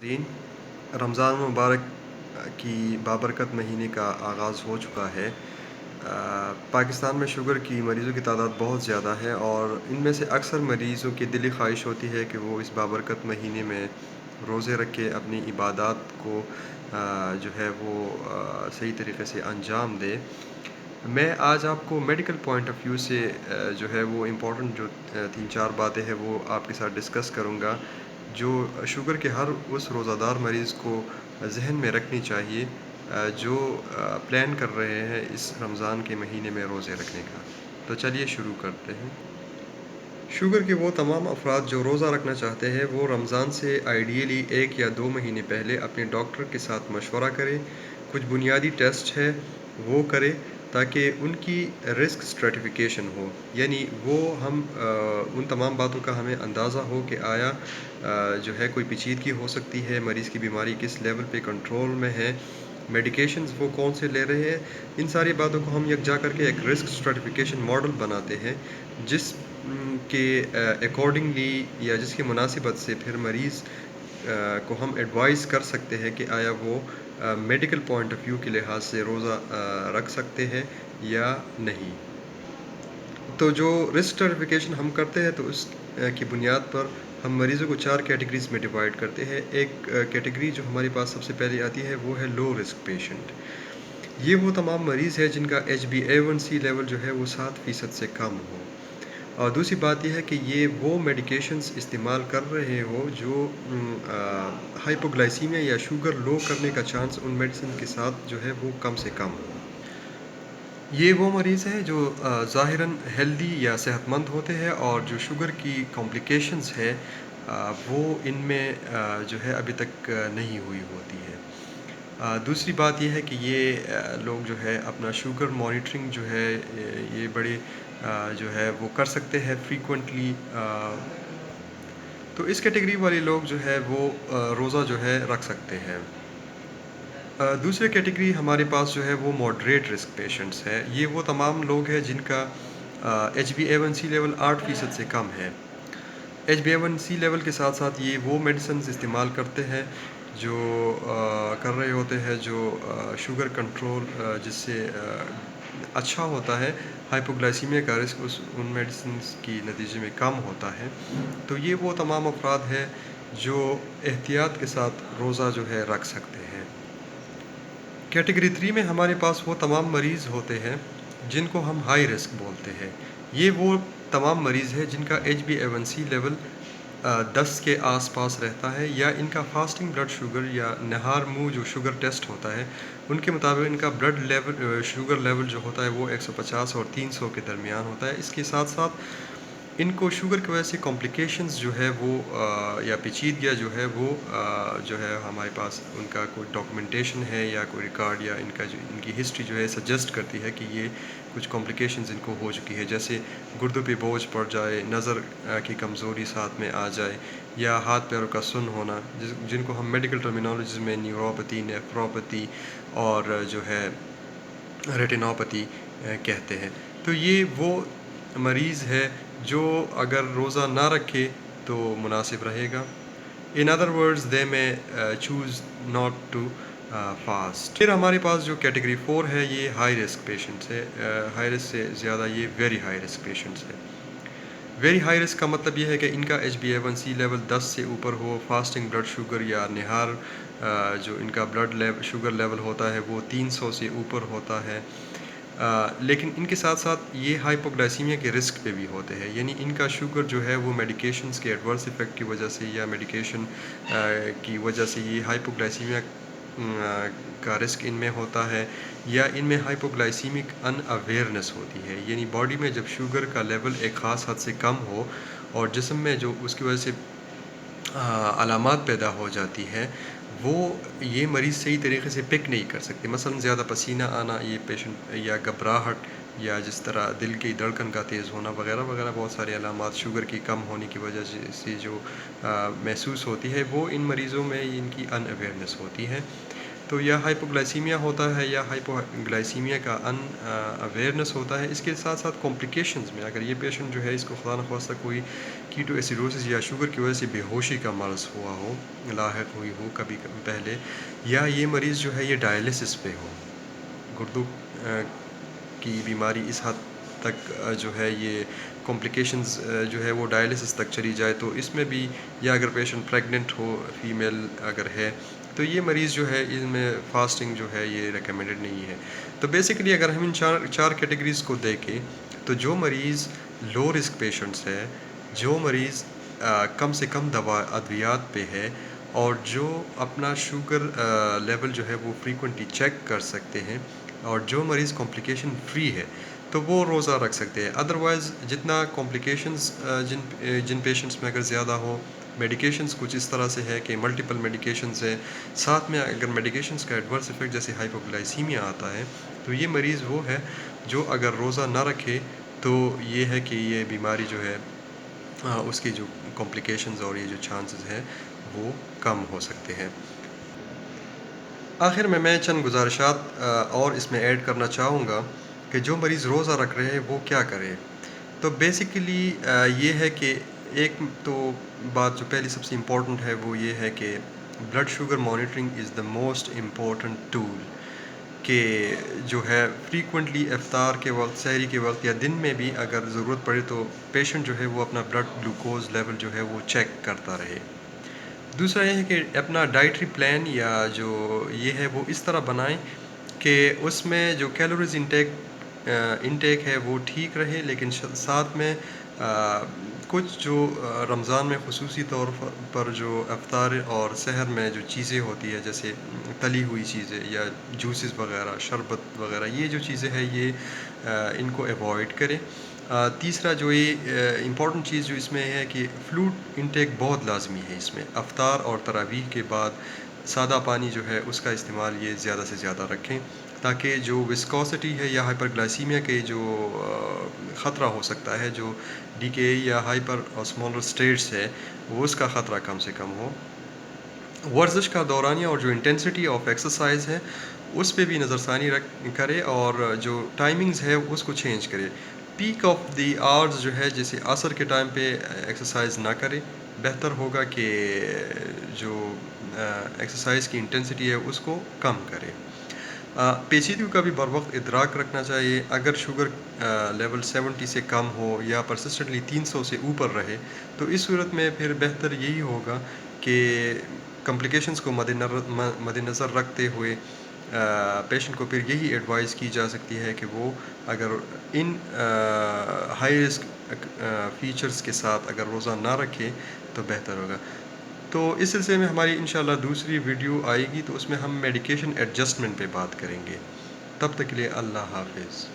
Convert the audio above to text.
ترین رمضان مبارک کی بابرکت مہینے کا آغاز ہو چکا ہے۔ پاکستان میں شوگر کی مریضوں کی تعداد بہت زیادہ ہے اور ان میں سے اکثر مریضوں کی دلی خواہش ہوتی ہے کہ وہ اس بابرکت مہینے میں روزے رکھ کے اپنی عبادات کو جو ہے وہ صحیح طریقے سے انجام دے۔ میں آج آپ کو میڈیکل پوائنٹ آف ویو سے جو ہے وہ امپورٹنٹ جو 3-4 باتیں ہیں وہ آپ کے ساتھ ڈسکس کروں گا، جو شوگر کے ہر اس روزہ دار مریض کو ذہن میں رکھنی چاہیے جو پلان کر رہے ہیں اس رمضان کے مہینے میں روزے رکھنے کا۔ تو چلیے شروع کرتے ہیں۔ شوگر کے وہ تمام افراد جو روزہ رکھنا چاہتے ہیں وہ رمضان سے آئیڈیلی 1 یا 2 مہینے پہلے اپنے ڈاکٹر کے ساتھ مشورہ کریں۔ کچھ بنیادی ٹیسٹ ہے وہ کریں تاکہ ان کی رسک سٹریٹیفیکیشن ہو، یعنی وہ ان تمام باتوں کا ہمیں اندازہ ہو کہ آیا جو ہے کوئی پیچیدگی ہو سکتی ہے، مریض کی بیماری کس لیول پہ کنٹرول میں ہے، میڈیکیشنز وہ کون سے لے رہے ہیں۔ ان ساری باتوں کو ہم یکجا کر کے ایک رسک سٹریٹیفیکیشن ماڈل بناتے ہیں جس کے اکارڈنگلی یا جس کی مناسبت سے پھر مریض کو ہم ایڈوائز کر سکتے ہیں کہ آیا وہ میڈیکل پوائنٹ آف ویو کے لحاظ سے روزہ رکھ سکتے ہیں یا نہیں۔ تو جو رسک سٹریٹیفیکیشن ہم کرتے ہیں تو اس کی بنیاد پر ہم مریضوں کو 4 کیٹیگریز میں ڈیوائڈ کرتے ہیں۔ ایک کیٹیگری جو ہمارے پاس سب سے پہلے آتی ہے وہ ہے لو رسک پیشنٹ۔ یہ وہ تمام مریض ہے جن کا HbA1c لیول جو ہے وہ 7% سے کم ہو۔ اور دوسری بات یہ ہے کہ یہ وہ میڈیکیشنز استعمال کر رہے ہو جو ہائپوگلائسیمیا یا شوگر لو کرنے کا چانس ان میڈیسن کے ساتھ جو ہے وہ کم سے کم ہو۔ یہ وہ مریض ہیں جو ظاہراً ہیلدی یا صحت مند ہوتے ہیں اور جو شوگر کی کمپلیکیشنز ہے وہ ان میں جو ہے ابھی تک نہیں ہوئی ہوتی ہے۔ دوسری بات یہ ہے کہ یہ لوگ جو ہے اپنا شوگر مانیٹرنگ جو ہے یہ بڑے جو ہے وہ کر سکتے ہیں فریکوینٹلی۔ تو اس کیٹیگری والے لوگ جو ہے وہ روزہ جو ہے رکھ سکتے ہیں۔ دوسری کیٹیگری ہمارے پاس جو ہے وہ ماڈریٹ رسک پیشنٹس ہے۔ یہ وہ تمام لوگ ہیں جن کا HbA1c لیول 8% سے کم ہے۔ HbA1c لیول کے ساتھ ساتھ یہ وہ میڈیسنز استعمال کرتے ہیں جو کر رہے ہوتے ہیں جو شوگر کنٹرول جس سے اچھا ہوتا ہے، ہائپوگلائسیمیا کا رسک ان میڈیسنز کی نتیجے میں کم ہوتا ہے۔ تو یہ وہ تمام افراد ہیں جو احتیاط کے ساتھ روزہ جو ہے رکھ سکتے ہیں۔ کیٹیگری 3 میں ہمارے پاس وہ تمام مریض ہوتے ہیں جن کو ہم ہائی رسک بولتے ہیں۔ یہ وہ تمام مریض ہیں جن کا HbA1c لیول 10 کے آس پاس رہتا ہے یا ان کا فاسٹنگ بلڈ شوگر یا نہار منہ جو شوگر ٹیسٹ ہوتا ہے ان کے مطابق ان کا بلڈ لیول شوگر لیول جو ہوتا ہے وہ 150 اور 300 کے درمیان ہوتا ہے۔ اس کے ساتھ ساتھ ان کو شوگر کی وجہ سے کمپلیکیشنز جو ہے وہ یا پیچیدگیاں جو ہے وہ جو ہے ہمارے پاس ان کا کوئی ڈاکومنٹیشن ہے یا کوئی ریکارڈ یا ان کا جو ان کی ہسٹری جو ہے سجیسٹ کرتی ہے کہ یہ کچھ کمپلیکیشنز ان کو ہو چکی ہے، جیسے گردوں پہ بوجھ پڑ جائے، نظر کی کمزوری ساتھ میں آ جائے یا ہاتھ پیروں کا سن ہونا جن کو ہم میڈیکل ٹرمینالوجیز میں نیوروپیتھی، نیفروپیتھی اور جو ہے ریٹینوپیتھی کہتے ہیں۔ تو یہ وہ مریض ہے جو اگر روزہ نہ رکھے تو مناسب رہے گا۔ In other words, they may choose not to fast۔ پھر ہمارے پاس جو کیٹیگری 4 ہے یہ ہائی رسک پیشنٹس ہے۔ ہائی رسک سے زیادہ یہ ویری ہائی رسک پیشنٹس ہے۔ ویری ہائی رسک کا مطلب یہ ہے کہ ان کا HbA1c لیول 10 سے اوپر ہو، فاسٹنگ بلڈ شوگر یا نہار جو ان کا بلڈ شوگر لیول ہوتا ہے وہ 300 سے اوپر ہوتا ہے۔ لیکن ان کے ساتھ ساتھ یہ ہائپوگلائسیمیا کے رسک پہ بھی ہوتے ہیں، یعنی ان کا شوگر جو ہے وہ میڈیکیشنز کے ایڈورس ایفیکٹ کی وجہ سے یا میڈیکیشن کی وجہ سے یہ ہائپوگلائسیمیا کا رسک ان میں ہوتا ہے یا ان میں ہائپوگلائسیمک ان اویئرنس ہوتی ہے، یعنی باڈی میں جب شوگر کا لیول ایک خاص حد سے کم ہو اور جسم میں جو اس کی وجہ سے علامات پیدا ہو جاتی ہے وہ یہ مریض صحیح طریقے سے پک نہیں کر سکتے، مثلا زیادہ پسینہ آنا یہ پیشنٹ یا گھبراہٹ یا جس طرح دل کی دھڑکن کا تیز ہونا وغیرہ وغیرہ بہت سارے علامات شوگر کی کم ہونے کی وجہ سے جو محسوس ہوتی ہے وہ ان مریضوں میں ان کی ان اویئرنس ہوتی ہے۔ تو یا ہائپوگلائسیمیا ہوتا ہے یا ہائپوگلائسیمیا کا ان اویئرنس ہوتا ہے۔ اس کے ساتھ ساتھ کمپلیکیشنز میں اگر یہ پیشنٹ جو ہے اس کو خدا نخواستہ کوئی کیٹو ایسیڈوسس یا شوگر کی وجہ سے بے ہوشی کا مرض ہوا ہو، لاحق ہوئی ہو کبھی کبھی پہلے، یا یہ مریض جو ہے یہ ڈائلسس پہ ہو، گردوں کی بیماری اس حد تک جو ہے یہ کمپلیکیشنز جو ہے وہ ڈائلسس تک چلی جائے، تو اس میں بھی، یا اگر پیشنٹ پریگننٹ ہو، فیمیل اگر ہے، تو یہ مریض جو ہے ان میں فاسٹنگ جو ہے یہ ریکمینڈڈ نہیں ہے۔ تو بیسیکلی اگر ہم ان چار کیٹیگریز کو دیکھیں، تو جو مریض لو رسک پیشنٹس ہے، جو مریض کم سے کم ادویات پہ ہے، اور جو اپنا شوگر لیول جو ہے وہ فریکوینٹلی چیک کر سکتے ہیں، اور جو مریض کمپلیکیشن فری ہے، تو وہ روزہ رکھ سکتے ہیں۔ ادروائز جتنا کمپلیکیشنز جن پیشنٹس میں اگر زیادہ ہو، میڈیکیشنز کچھ اس طرح سے ہے کہ ملٹیپل میڈیکیشنز ہیں، ساتھ میں اگر میڈیکیشنز کا ایڈورس ایفیکٹ جیسے ہائپوگلائسیمیا آتا ہے، تو یہ مریض وہ ہے جو اگر روزہ نہ رکھے تو یہ ہے کہ یہ بیماری جو ہے اس کی جو کمپلیکیشنز اور یہ جو چانسز ہیں وہ کم ہو سکتے ہیں۔ آخر میں چند گزارشات اور اس میں ایڈ کرنا چاہوں گا کہ جو مریض روزہ رکھ رہے ہیں وہ کیا کرے۔ تو بیسیکلی یہ ہے کہ ایک تو بات جو پہلی سب سے امپورٹنٹ ہے وہ یہ ہے کہ blood sugar monitoring is the most important tool, کہ جو ہے فریکوینٹلی افطار کے وقت، سحری کے وقت یا دن میں بھی اگر ضرورت پڑے تو پیشنٹ جو ہے وہ اپنا بلڈ گلوکوز لیول جو ہے وہ چیک کرتا رہے۔ دوسرا یہ ہے کہ اپنا ڈائٹری پلان یا جو یہ ہے وہ اس طرح بنائیں کہ اس میں جو کیلوریز انٹیک ہے وہ ٹھیک رہے، لیکن ساتھ میں کچھ جو رمضان میں خصوصی طور پر جو افطار اور سحر میں جو چیزیں ہوتی ہے، جیسے تلی ہوئی چیزیں یا جوسز وغیرہ، شربت وغیرہ، یہ جو چیزیں ہیں یہ ان کو ایوائڈ کریں۔ تیسرا جو یہ امپورٹنٹ چیز جو اس میں ہے کہ فلوئڈ انٹیک بہت لازمی ہے اس میں، افطار اور تراویح کے بعد سادہ پانی جو ہے اس کا استعمال یہ زیادہ سے زیادہ رکھیں، تاکہ جو وسکوسٹی ہے یا ہائپر گلائسیمیا کے جو خطرہ ہو سکتا ہے، جو ڈی کے یا ہائپر اسمولر اسٹیٹس ہے، وہ اس کا خطرہ کم سے کم ہو۔ ورزش کا دورانیہ اور جو انٹینسٹی آف ایکسرسائز ہے اس پہ بھی نظر ثانی کرے، اور جو ٹائمنگز ہے اس کو چینج کرے۔ پیک آف دی آورز جو ہے جیسے عصر کے ٹائم پہ ایکسرسائز نہ کرے، بہتر ہوگا کہ جو ایکسرسائز کی انٹینسٹی ہے اس کو کم کرے۔ پیچیدگیوں کا بھی بر وقت ادراک رکھنا چاہیے۔ اگر شوگر لیول 70 سے کم ہو یا پرسسٹنٹلی 300 سے اوپر رہے، تو اس صورت میں پھر بہتر یہی ہوگا کہ کمپلیکیشنز کو مد نظر رکھتے ہوئے پیشنٹ کو پھر یہی ایڈوائز کی جا سکتی ہے کہ وہ اگر ان ہائی رسک فیچرز کے ساتھ اگر روزہ نہ رکھے تو بہتر ہوگا۔ تو اس سلسلے میں ہماری انشاءاللہ دوسری ویڈیو آئے گی، تو اس میں ہم میڈیکیشن ایڈجسٹمنٹ پہ بات کریں گے۔ تب تک کے لیے اللہ حافظ۔